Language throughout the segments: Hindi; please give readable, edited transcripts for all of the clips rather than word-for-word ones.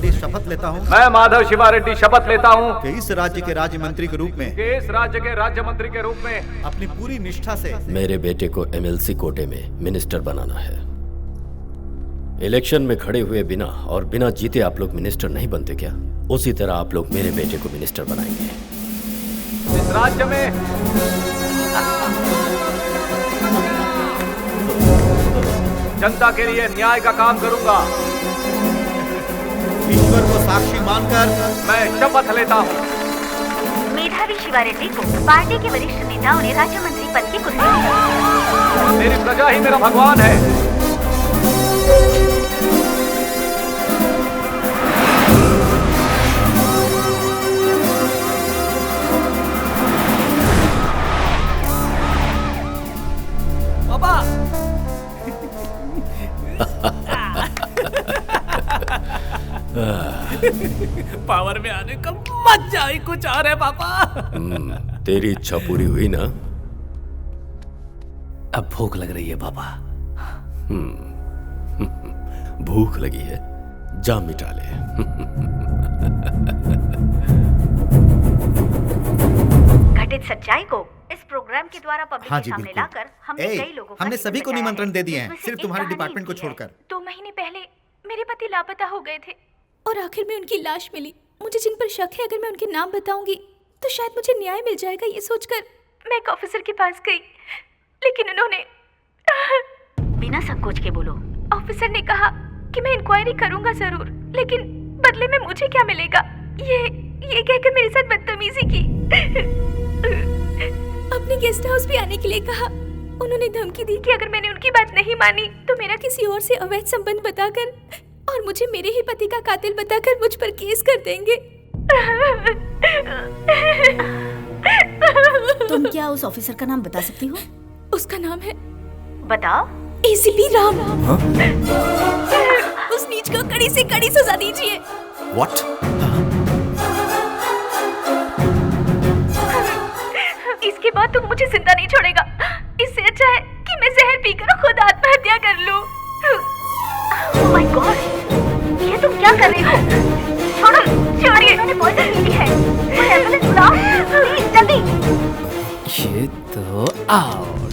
रेड्डी शपथ लेता हूँ मैं माधव शिवा रेड्डी शपथ लेता हूँ कि इस राज्य के राज्य मंत्री के रूप में राज्य मंत्री के रूप में अपनी पूरी निष्ठा से मेरे बेटे को एमएलसी कोटे में मिनिस्टर बनाना है। इलेक्शन में खड़े हुए बिना और बिना जीते आप लोग मिनिस्टर नहीं बनते क्या? उसी तरह आप लोग मेरे बेटे को मिनिस्टर बनाएंगे। इस राज्य में जनता के लिए न्याय का काम करूंगा। ईश्वर को साक्षी मानकर मैं शपथ लेता हूँ। मेधावी शिवा रेड्डी को पार्टी के वरिष्ठ नेताओं ने राज्य मंत्री पद की कुर्सी दी। मेरी प्रजा ही मेरा भगवान है। पावर में आने का मजा ही कुछ और है पापा। तेरी इच्छा पूरी हुई ना? अब भूख लग रही है पापा। भूख लगी है, जा मिटा ले। घटित सच्चाई को इस प्रोग्राम के द्वारा पब्लिक के सामने लाकर हमने कई लोगों का हमने सभी को निमंत्रण दे दिए हैं, जिसमें से सिर्फ एक तुम्हारे कहानी डिपार्टमेंट को भी है। छोड़कर। 2 महीने पहले मेरे पति लापता हो गए थे और आखिर में उनकी लाश मिली। मुझे जिन पर शक है, अगर मैं उनके नाम बताऊंगी तो शायद मुझे न्याय मिल जाएगा। ये सोचकर मैं एक ऑफिसर के पास गई, लेकिन उन्होंने बिना संकोच के बोलो। ऑफिसर ने कहा कि मैं इंक्वायरी करूंगा जरूर, लेकिन बदले में मुझे क्या मिलेगा? ये कहकर मेरे साथ बदतमीजी की। अपने गेस्ट हाउस भी आने के लिए कहा। उन्होंने धमकी दी कि अगर मैंने उनकी बात नहीं मानी तो मेरा किसी और से अवैध संबंध बताकर और मुझे मेरे ही पति का कातिल बताकर मुझ पर केस कर देंगे। तुम क्या उस ऑफिसर का नाम बता सकती हो? उसका नाम है, बताओ। एसीपी राम। उस नीच को कड़ी से कड़ी सजा दीजिए। What? इसके बाद तुम मुझे जिंदा नहीं छोड़ेगा। इससे अच्छा है कि मैं जहर पीकर खुद आत्महत्या कर लूं। Oh my God! ये तुम क्या कर रही हो? छोड़ो, छोड़िए। इन्होंने पॉइजन पी ली है। कोई एम्बुलेंस बुलाओ, प्लीज जल्दी। ये तो आउट।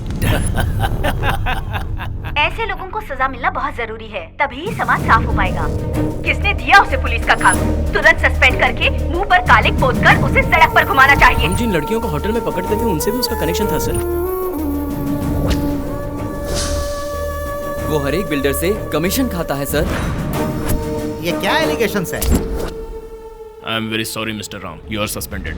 ऐसे लोगों को सजा मिलना बहुत जरूरी है, तभी समाज साफ हो पाएगा। किसने दिया उसे पुलिस का काम? तुरंत सस्पेंड करके मुंह पर कालिक पोतकर उसे सड़क पर घुमाना चाहिए। हम जिन लड़कियों को होटल में पकड़ते थे उनसे भी उसका कनेक्शन था सर। वो हर एक बिल्डर से कमीशन खाता है सर। ये क्या एलिगेशंस है? I am very sorry mister Ram, you are suspended.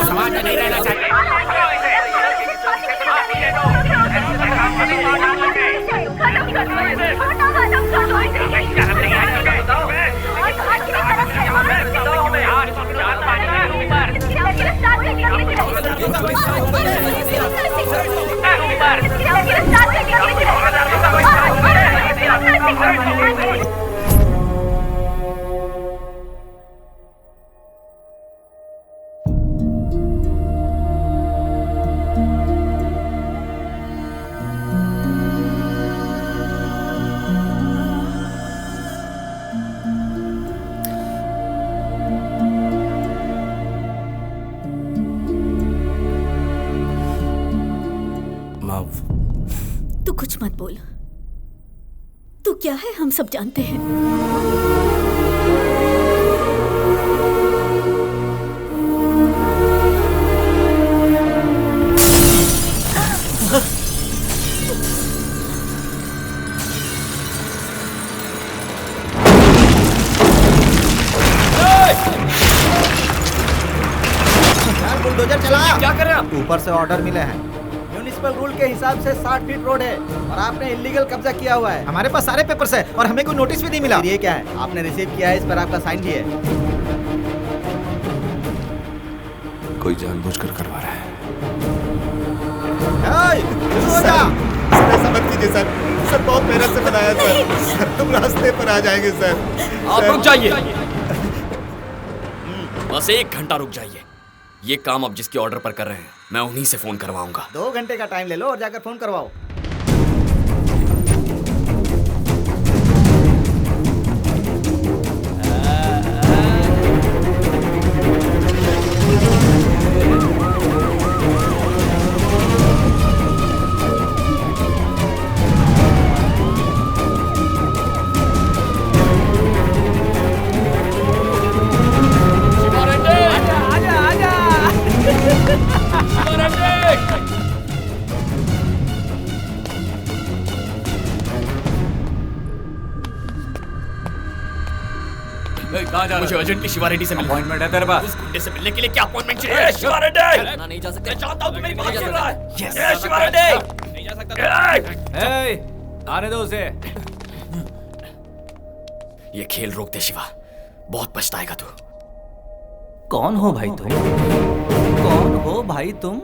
समाज में नहीं रहना चाहिए। तू कुछ मत बोल। तू क्या है हम सब जानते हैं। बुलडोजर चला। क्या कर रहे हैं आप? ऊपर से ऑर्डर मिले हैं। म्युनिसिपल रूल के हिसाब से 60 फीट रोड है और आपने इलीगल कब्जा किया हुआ है। हमारे पास सारे पेपर्स है और हमें कोई नोटिस भी नहीं मिला। ये क्या है? आपने रिसीव किया है, इस पर आपका साइन भी है। कोई जानबूझकर करवा रहा है। समझ कीजिए सर, सर बहुत मेहनत से बनाया सर। हम रास्ते पर आ जाएंगे सर। आप रुक जाइए, बस 1 घंटा रुक जाइए। ये काम आप जिसके ऑर्डर पर कर रहे हैं मैं उन्हीं से फोन करवाऊंगा। 2 घंटे का टाइम ले लो और जाकर फोन करवाओ। कहाँ जा रहा है? मुझे अर्जेंटली शिवा रेड्डी से मिलना। अपॉइंटमेंट है तेरे पास? उस गुंडे से मिलने के लिए क्या अपॉइंटमेंट चाहिए? शिवा रेड्डी! नहीं जा सकते। मैं चाहता हूँ कि मेरी बात सुन रहा है। Yes, शिवा रेड्डी! नहीं जा सकता। आने दो उसे। ये खेल रोक दे शिवा, बहुत पछताएगा तू। कौन हो भाई तुम? कौन हो भाई तुम?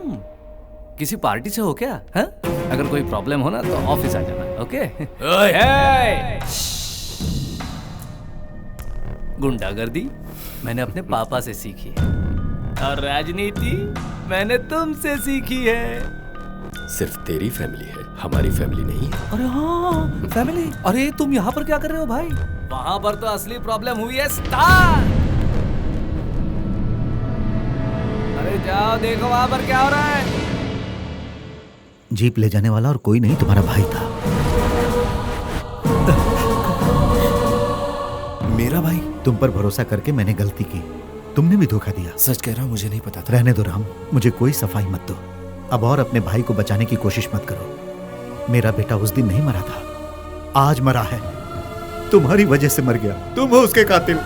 किसी पार्टी से हो क्या? है? अगर कोई प्रॉब्लम हो ना तो ऑफिस आ जाना, ओके? गुंडागर्दी मैंने अपने पापा से सीखी है और राजनीति मैंने तुमसे सीखी है। सिर्फ तेरी फैमिली है, हमारी फैमिली नहीं है। अरे हाँ, फैमिली। अरे तुम यहाँ पर क्या कर रहे हो भाई? वहाँ पर तो असली प्रॉब्लम हुई है स्टार। अरे जाओ देखो वहाँ पर क्या हो रहा है। जीप ले जाने वाला और कोई नहीं तुम्हारा भाई था। मेरा भाई? तुम पर भरोसा करके मैंने गलती की, तुमने भी धोखा दिया। सच कह रहा हूँ, मुझे नहीं पता था। रहने दो राम, मुझे कोई सफाई मत दो। अब और अपने भाई को बचाने की कोशिश मत करो। मेरा बेटा उस दिन नहीं मरा था, आज मरा है। तुम्हारी वजह से मर गया। तुम हो उसके कातिल।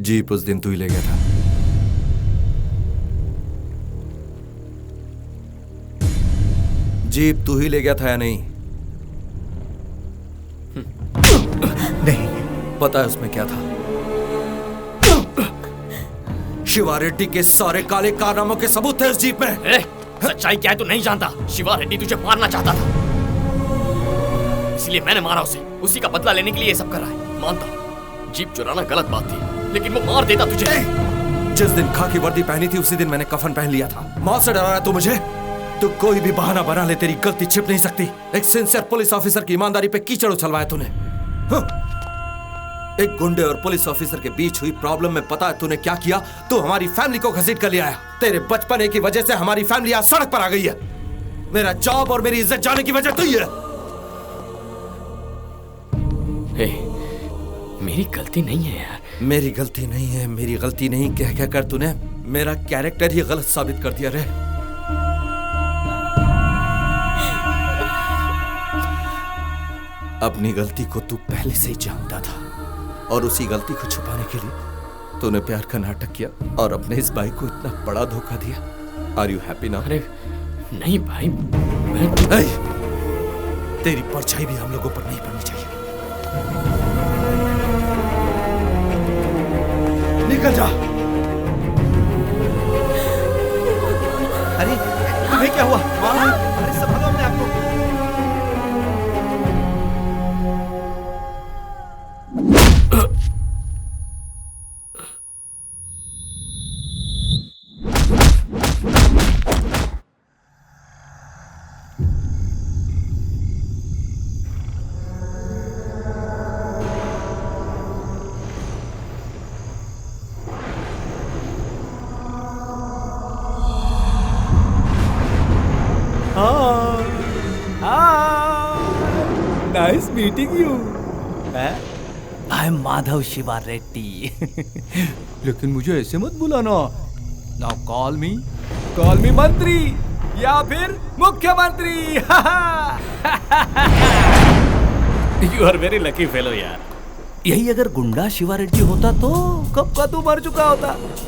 जीप उस दिन तू ही ले गया था। जीप तू ही ले गया था या नहीं? नहीं। पता है उसमें क्या था? शिवा रेड्डी के सारे काले कारनामों के सबूत थे उस जीप में। सच्चाई क्या है तू नहीं जानता। शिवा रेड्डी तुझे मारना चाहता था, इसलिए मैंने मारा उसे। उसी का बदला लेने के लिए ये सब कर रहा है। मानता हूँ जीप चुराना गलत बात थी, लेकिन वो मार देता तुझे। जिस दिन खाकी वर्दी पहनी थी उसी दिन मैंने कफन पहन लिया था। मौत से डरा रहा है तू मुझे? तू कोई भी बहाना बना ले, तेरी गलती छिप नहीं सकती। एक सिंसियर पुलिस ऑफिसर की ईमानदारी पे कीचड़ उछलवाया तूने। एक गुंडे और पुलिस ऑफिसर के बीच हुई प्रॉब्लम में पता है तूने क्या किया? तू हमारी फैमिली को घसीट कर ले आया। तेरे बचपने की वजह से हमारी फैमिली आज सड़क पर आ गई है। मेरा जॉब और मेरी इज्जत जाने की वजह तू ही है। मेरी गलती नहीं है यार। मेरी गलती नहीं है, मेरी गलती नहीं कह कह कर तूने मेरा कैरेक्टर ही गलत साबित कर दिया रे। अपनी गलती को तू पहले से ही जानता था और उसी गलती को छुपाने के लिए तूने प्यार का नाटक किया और अपने इस भाई को इतना बड़ा धोखा दिया। Are you happy now? अरे नहीं भाई, तेरी परछाई भी हम लोगों पर नहीं पड़नी चाहिए। निकल जा। अरे तुम्हें क्या हुआ? अरे संभालो अपने आप को। Nice meeting you. I am Madhav Shiva Reddy. लेकिन मुझे ऐसे मत बुलाना। Now call me मंत्री या फिर मुख्यमंत्री। You are very lucky fellow यार। यही अगर गुंडा शिवा रेड्डी होता तो कब का तू मर चुका होता।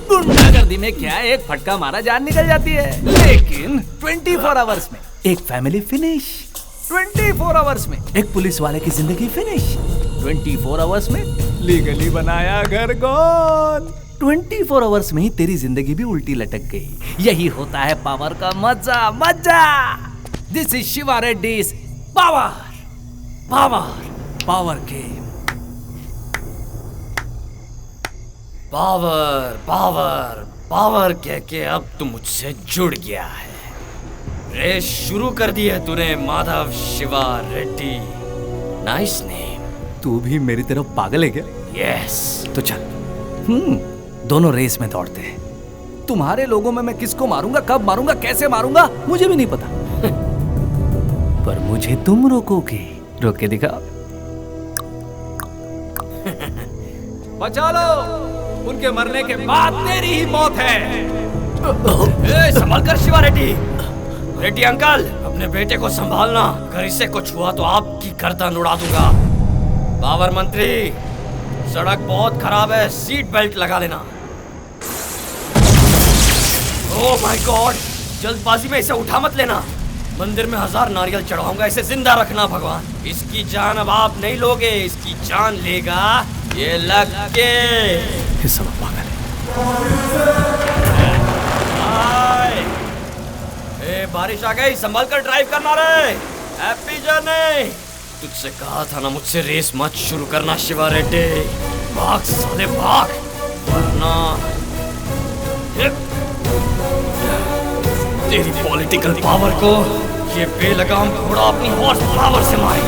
गुंडागर्दी में क्या है, एक फटका मारा जान निकल जाती है, लेकिन 24 आवर्स में एक फैमिली फिनिश, 24 आवर्स में एक पुलिस वाले की जिंदगी फिनिश, 24 आवर्स में लीगली बनाया घर गॉन, 24 आवर्स में ही तेरी जिंदगी भी उल्टी लटक गई। यही होता है पावर का मजा। मजा। This is Shiva Reddy's power. Power. Power game. Power power power कह के अब तू मुझसे जुड़ गया है। रेस शुरू कर दी है तूने माधव शिवा रेड्डी। Nice name. तू भी मेरी तरफ पागल है क्या? यस। तो चल, दोनों रेस में दौड़ते हैं। तुम्हारे लोगों में मैं किसको मारूंगा, कब मारूंगा, कैसे मारूंगा, मुझे भी नहीं पता। पर मुझे तुम रोकोगे। रोक के दिखाओ। बचा लो, उनके मरने के बाद तेरी ही मौत है। संभाल कर शिवा रेड्डी। रेड्डी अंकल, अपने बेटे को संभालना, अगर इसे कुछ हुआ तो आपकी गर्दन उड़ा दूंगा। पावर मंत्री, सड़क बहुत खराब है, सीट बेल्ट लगा लेना। ओह माय गॉड, जल्दबाजी में इसे उठा मत लेना। मंदिर में 1000 नारियल चढ़ाऊंगा, इसे जिंदा रखना भगवान। इसकी जान अब आप नहीं लोगे, इसकी जान लेगा ये लग के। सब पागल है। ए, बारिश आ गई, संभल कर ड्राइव करना रे। Happy journey. तुझसे कहा था ना मुझसे रेस मत शुरू करना शिवा रेड्डी। भाग साले भाग, वरना तेरी पॉलिटिकल पावर को ये बेलगाम घोड़ा अपनी हॉर्स पावर से मारे।